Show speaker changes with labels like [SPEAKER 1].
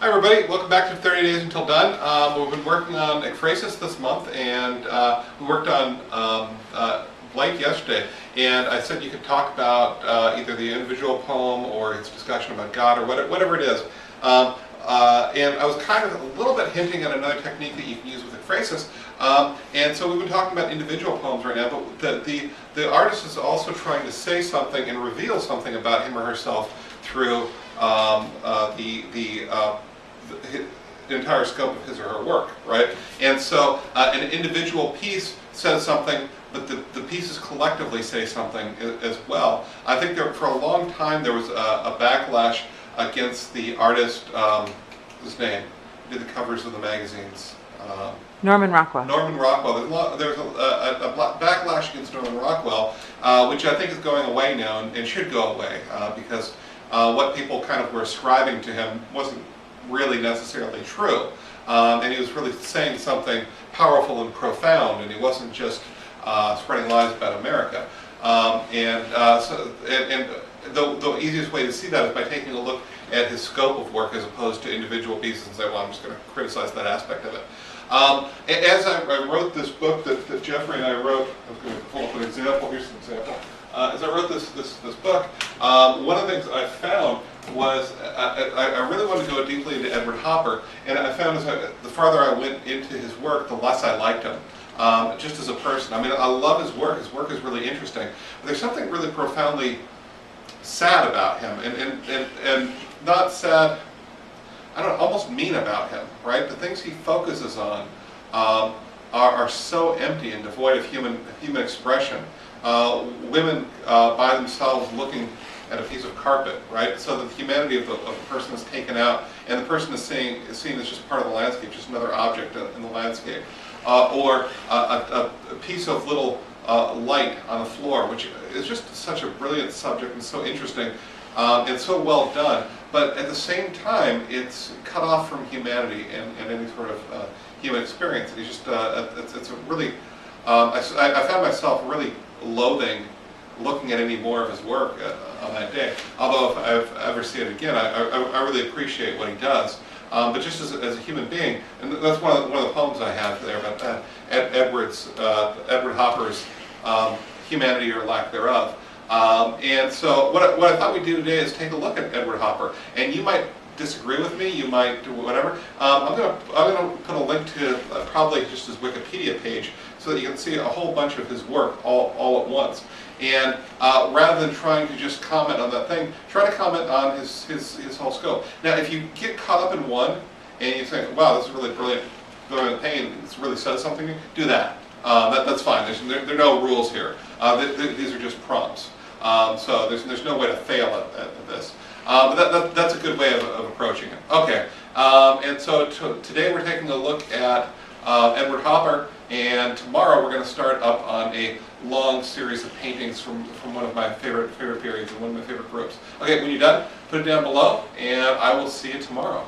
[SPEAKER 1] Hi everybody, welcome back to 30 Days Until Done. We've been working on ekphrasis this month, and we worked on Blake yesterday, and I said you could talk about either the individual poem or its discussion about God or whatever it is. And I was kind of a little bit hinting at another technique that you can use with ekphrasis. And so we've been talking about individual poems right now, but the artist is also trying to say something and reveal something about him or herself through the entire scope of his or her work, right? And so an individual piece says something, but the pieces collectively say something as well. I think for a long time there was a backlash against the artist, his name, who did the covers of the magazines.
[SPEAKER 2] Norman Rockwell.
[SPEAKER 1] Norman Rockwell. There's a backlash against Norman Rockwell, which I think is going away now and should go away because what people kind of were ascribing to him wasn't really necessarily true. And he was really saying something powerful and profound, and he wasn't just spreading lies about America. And the easiest way to see that is by taking a look at his scope of work as opposed to individual pieces and say, well, I'm just going to criticize that aspect of it. As I wrote this book that Jeffrey and I wrote, I was going to pull up an example. Here's an example. As I wrote this book, one of the things I found was I really wanted to go deeply into Edward Hopper, and I found the farther I went into his work, the less I liked him, just as a person. I mean, I love his work. His work is really interesting, but there's something really profoundly sad about him, and not sad, I don't know, almost mean about him, right? The things he focuses on are so empty and devoid of human expression. Women by themselves looking at a piece of carpet, right? So that the humanity of the person is taken out, and the person is seen as just part of the landscape, just another object in the landscape. Or a piece of little light on the floor, which is just such a brilliant subject and so interesting and so well done. But at the same time, it's cut off from humanity and any sort of human experience. It's just it's a really I found myself really loathing looking at any more of his work on that day. Although if I ever see it again, I really appreciate what he does. But just as a human being, and that's one of the poems I have there about Edward Hopper's humanity or lack thereof. And so what I thought we'd do today is take a look at Edward Hopper. And you might disagree with me, you might do whatever. I'm gonna put a link to probably just his Wikipedia page so that you can see a whole bunch of his work all at once. And rather than trying to just comment on that thing, try to comment on his whole scope. Now, if you get caught up in one and you think, wow, this is really brilliant painting, this really says something to me, do that. That's fine. There are no rules here. These are just prompts. So there's no way to fail at this. But that's a good way of approaching it. Okay, and so today we're taking a look at Edward Hopper, and tomorrow we're going to start up on a long series of paintings from one of my favorite periods and one of my favorite groups. Okay, when you're done, put it down below, and I will see you tomorrow.